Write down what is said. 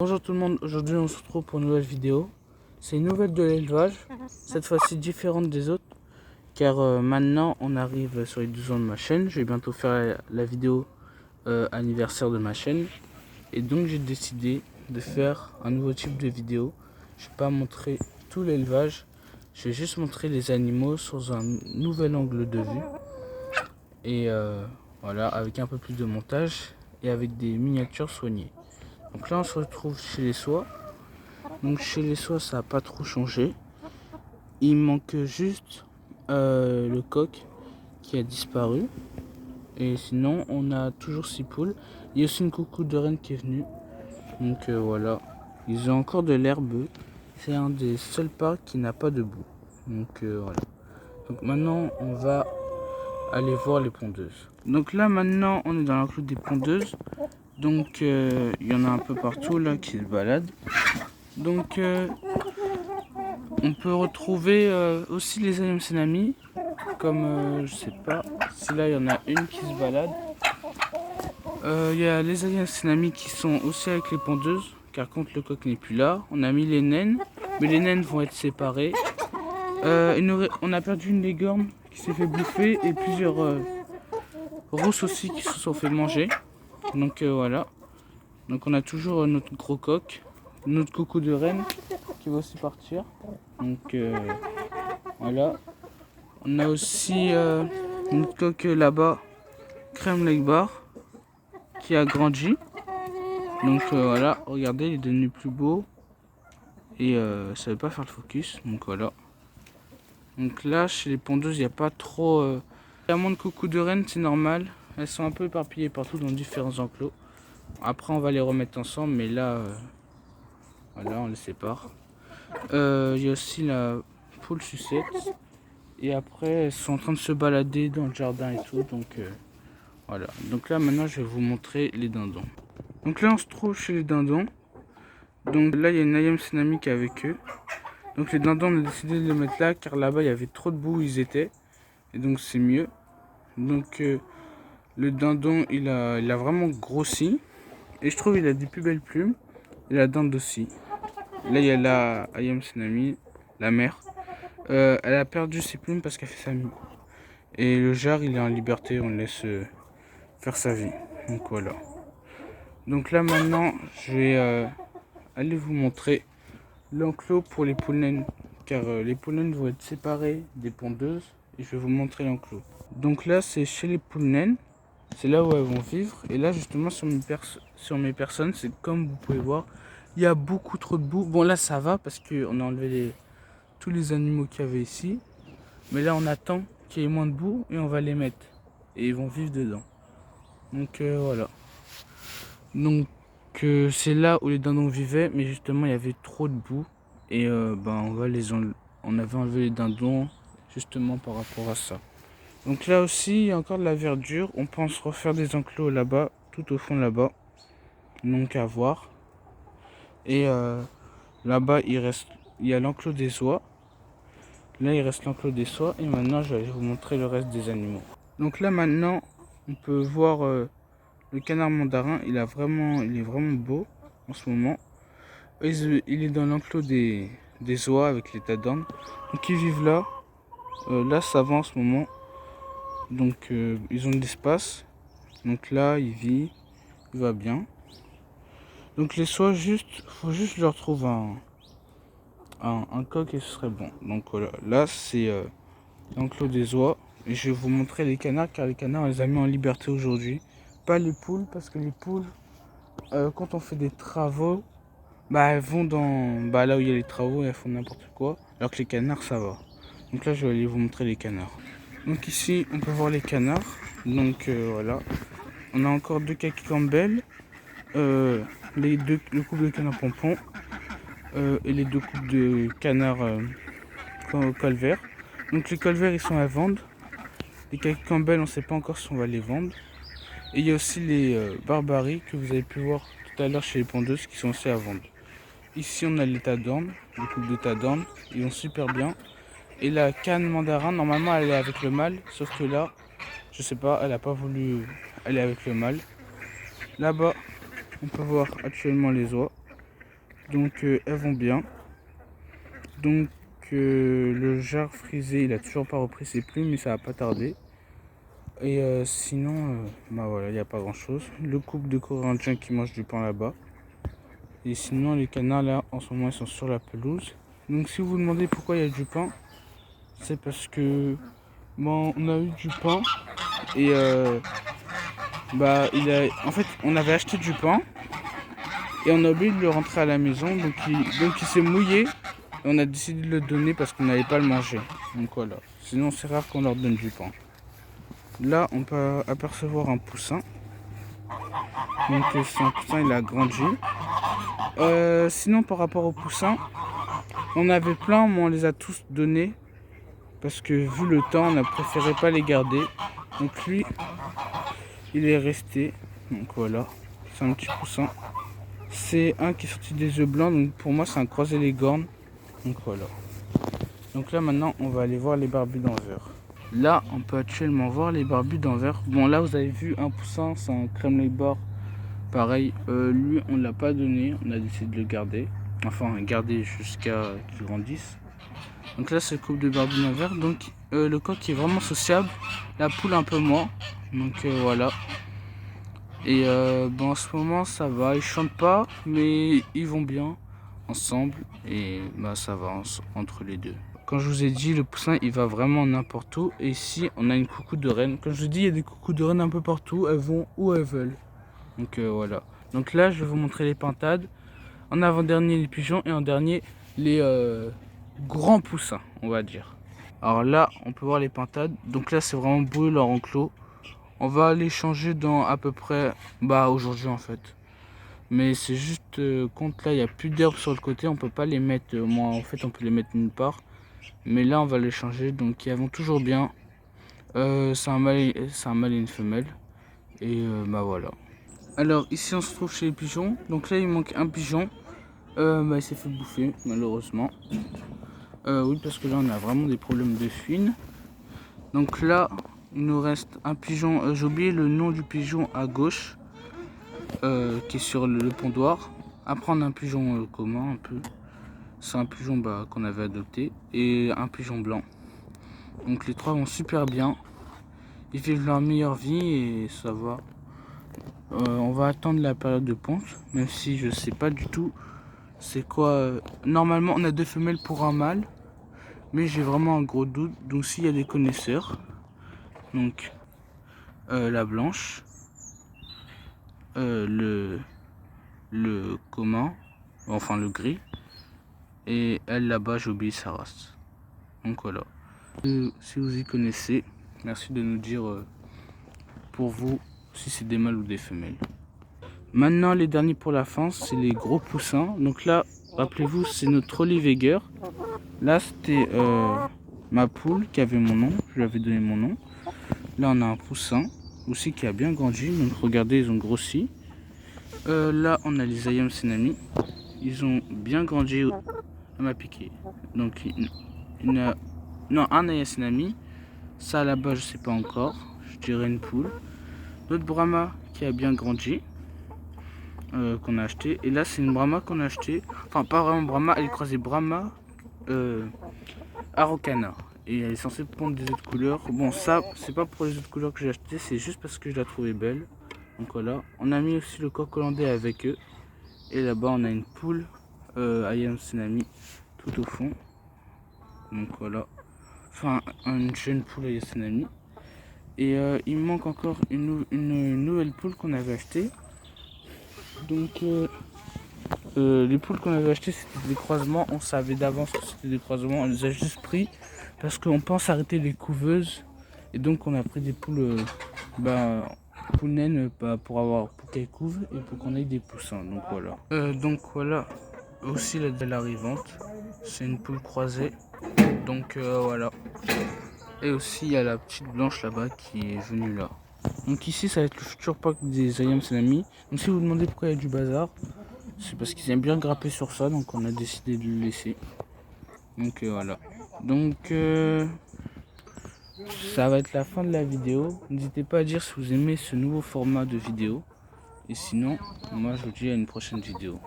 Bonjour tout le monde, aujourd'hui on se retrouve pour une nouvelle vidéo. C'est une nouvelle de l'élevage, cette fois-ci différente des autres, car maintenant on arrive sur les 12 ans de ma chaîne. Je vais bientôt faire la vidéo anniversaire de ma chaîne, et donc j'ai décidé de faire un nouveau type de vidéo. Je ne vais pas montrer tout l'élevage, je vais juste montrer les animaux sous un nouvel angle de vue, et voilà, avec un peu plus de montage et avec des miniatures soignées. Donc là on se retrouve chez les soies. Donc chez les soies ça n'a pas trop changé. Il manque juste le coq qui a disparu. Et sinon on a toujours 6 poules. Il y a aussi une coucou de reine qui est venue. Donc voilà. Ils ont encore de l'herbe. C'est un des seuls parcs qui n'a pas de boue. Donc voilà. Donc maintenant on va aller voir les pondeuses. Donc là maintenant on est dans l'enclos des pondeuses. Donc il y en a un peu partout là qui se baladent. Donc on peut retrouver aussi les Ayam Senami, comme je sais pas si là il y en a une qui se balade. Il y a les Ayam Senami qui sont aussi avec les pondeuses, car quand le coq n'est plus là, on a mis les naines, mais les naines vont être séparées. On a perdu une licorne qui s'est fait bouffer et plusieurs rousses aussi qui se sont fait manger. Donc voilà. Donc on a toujours notre gros coq, notre coucou de reine qui va aussi partir. Donc voilà. On a aussi notre coq là-bas, crème lake bar, qui a grandi. Donc voilà, regardez, il est devenu plus beau. Et ça veut pas faire le focus. Donc voilà. Donc là, chez les pondeuses, il n'y a pas trop... Il y a moins de coucou de reine, c'est normal. Elles sont un peu éparpillées partout dans différents enclos. Après, on va les remettre ensemble, mais là, voilà, on les sépare. Il y a aussi la poule sucette. Et après, elles sont en train de se balader dans le jardin et tout. Donc voilà. Donc là, maintenant, je vais vous montrer les dindons. Donc là, on se trouve chez les dindons. Donc là, il y a une Ayam Senami qui est avec eux. Donc les dindons, on a décidé de les mettre là, car là-bas, il y avait trop de boue où ils étaient. Et donc, c'est mieux. Donc le dindon, il a vraiment grossi. Et je trouve qu'il a des plus belles plumes. Et la dinde aussi. Là, il y a la Ayam Senami, la mère. Elle a perdu ses plumes parce qu'elle fait sa mue. Et le jar, il est en liberté, on le laisse faire sa vie. Donc voilà. Donc là maintenant, je vais aller vous montrer l'enclos pour les poules naines. Car les poules naines vont être séparées des pondeuses. Et je vais vous montrer l'enclos. Donc là, c'est chez les poules naines. C'est là où elles vont vivre. Et là, justement, sur mes personnes, c'est comme vous pouvez voir, il y a beaucoup trop de boue. Bon, là, ça va parce qu'on a enlevé tous les animaux qu'il y avait ici. Mais là, on attend qu'il y ait moins de boue et on va les mettre. Et ils vont vivre dedans. Donc voilà. Donc c'est là où les dindons vivaient. Mais justement, il y avait trop de boue. Et on avait enlevé les dindons justement par rapport à ça. Donc là aussi, il y a encore de la verdure. On pense refaire des enclos là-bas, tout au fond là-bas. Donc à voir. Et là-bas, il y a l'enclos des oies. Là, il reste l'enclos des soies. Et maintenant, je vais vous montrer le reste des animaux. Donc là, maintenant, on peut voir le canard mandarin. Il est vraiment beau en ce moment. Il est dans l'enclos des oies avec les tadornes. Donc ils vivent là. Là, ça va en ce moment. Donc ils ont de l'espace. Donc là, il va bien. Donc les soies, faut juste leur trouver un coq et ce serait bon. Donc voilà, là c'est l'enclos des oies. Et je vais vous montrer les canards, car les canards on les a mis en liberté aujourd'hui. Pas les poules, parce que les poules, quand on fait des travaux, elles vont dans là où il y a les travaux et elles font n'importe quoi. Alors que les canards ça va. Donc là je vais aller vous montrer les canards. Donc ici on peut voir les canards. Donc voilà. On a encore 2 kaki Campbell. Le couple de canards pompons. Et les 2 couples de canards colvert. Donc les colverts ils sont à vendre. Les kaki Campbell on sait pas encore si on va les vendre. Et il y a aussi les barbaries que vous avez pu voir tout à l'heure chez les pondeuses qui sont aussi à vendre. Ici on a les tadornes, les couples de tadornes, ils vont super bien. Et la canne mandarin, normalement elle est avec le mâle, sauf que là, je sais pas, elle a pas voulu aller avec le mâle. Là-bas, on peut voir actuellement les oies. Donc elles vont bien. Donc le jar frisé, il a toujours pas repris ses plumes, mais ça va pas tarder. Et sinon, bah voilà, il n'y a pas grand chose. Le couple de Coréens qui mange du pain là-bas. Et sinon, les canards là, en ce moment, ils sont sur la pelouse. Donc si vous vous demandez pourquoi il y a du pain, c'est parce que bon, on a eu du pain et en fait, on avait acheté du pain et on a oublié de le rentrer à la maison, donc il s'est mouillé. Et on a décidé de le donner parce qu'on n'allait pas le manger. Donc voilà. Sinon, c'est rare qu'on leur donne du pain. Là, on peut apercevoir un poussin. Donc c'est un poussin, il a grandi. Sinon, par rapport au poussin, on avait plein, mais on les a tous donnés. Parce que vu le temps, on a préféré pas les garder. Donc lui, il est resté. Donc voilà, c'est un petit poussin. C'est un qui est sorti des œufs blancs. Donc pour moi, c'est un croisé les cornes. Donc voilà. Donc là, maintenant, on va aller voir les barbus d'Anvers. Là, on peut actuellement voir les barbus d'Anvers. Bon, là, vous avez vu un poussin, c'est un crème lait bar. Pareil, lui, on ne l'a pas donné. On a décidé de le garder. Enfin, garder jusqu'à qu'il grandisse. Donc là, c'est le couple de barbus d'Anvers. Donc le coq qui est vraiment sociable. La poule un peu moins. Donc voilà. Et bon, en ce moment, ça va. Ils chantent pas, mais ils vont bien ensemble. Et bah, ça va entre les deux. Quand je vous ai dit, le poussin, il va vraiment n'importe où. Et ici, on a une coucou de reine. Comme je vous dis, il y a des coucous de reine un peu partout. Elles vont où elles veulent. Donc voilà. Donc là, je vais vous montrer les pintades. En avant-dernier, les pigeons. Et en dernier, les grands poussins, on va dire. Alors là, on peut voir les pintades. Donc là, c'est vraiment beau leur enclos. On va les changer dans à peu près, bah aujourd'hui en fait. Mais c'est juste quand là, il n'y a plus d'herbe sur le côté, on peut pas les mettre. Moi, en fait, on peut les mettre nulle part. Mais là, on va les changer. Donc, ils vont toujours bien. C'est un mâle et une femelle. Et bah voilà. Alors, ici, on se trouve chez les pigeons. Donc là, il manque un pigeon. Il s'est fait bouffer, malheureusement. Oui, parce que là, on a vraiment des problèmes de fuite. Donc là, il nous reste un pigeon. J'ai oublié le nom du pigeon à gauche. Qui est sur le pondoir. Après, on a un pigeon commun, un peu. C'est un pigeon qu'on avait adopté. Et un pigeon blanc. Donc les trois vont super bien. Ils vivent leur meilleure vie et ça va. On va attendre la période de ponte. Même si je sais pas du tout c'est quoi. Normalement, on a 2 femelles pour un mâle. Mais j'ai vraiment un gros doute. Donc s'il y a des connaisseurs. Donc la blanche. Le commun. Enfin le gris. Et elle là-bas, j'ai oublié sa race. Donc voilà. Si vous y connaissez, merci de nous dire pour vous si c'est des mâles ou des femelles. Maintenant, les derniers pour la fin, c'est les gros poussins. Donc là, rappelez-vous, c'est notre Oliveger. Là, c'était ma poule qui avait mon nom. Je lui avais donné mon nom. Là, on a un poussin aussi qui a bien grandi. Donc regardez, ils ont grossi. Là, on a les Ayam Senami. Ils ont bien grandi. Elle m'a piqué. Donc, un Ayam Senami. Ça, là-bas, je sais pas encore. Je dirais une poule. Notre Brahma qui a bien grandi. Qu'on a acheté. Et là, c'est une Brahma qu'on a acheté. Enfin, pas vraiment Brahma. Elle est croisée Brahma Araucana. Et elle est censée pondre des autres couleurs. Bon, ça, c'est pas pour les autres couleurs que j'ai acheté. C'est juste parce que je la trouvais belle. Donc voilà. On a mis aussi le coq hollandais avec eux. Et là-bas, on a une poule Ayam Senami tout au fond. Donc voilà. Enfin, une jeune poule Ayam Senami. Et il me manque encore une nouvelle poule qu'on avait achetée. Donc les poules qu'on avait achetées, c'était des croisements. On savait d'avance que c'était des croisements. On les a juste pris parce qu'on pense arrêter les couveuses. Et donc on a pris des poules poules naines pour qu'elles couvent et pour qu'on ait des poussins. Donc voilà. Aussi la arrivante. C'est une poule croisée. Donc voilà. Et aussi il y a la petite blanche là-bas qui est venue là. Donc ici ça va être le futur pack des Ayam Senami. Donc si vous vous demandez pourquoi il y a du bazar, c'est parce qu'ils aiment bien grapper sur ça, donc on a décidé de le laisser. Donc voilà. Donc ça va être la fin de la vidéo. N'hésitez pas à dire si vous aimez ce nouveau format de vidéo. Et sinon, moi je vous dis à une prochaine vidéo.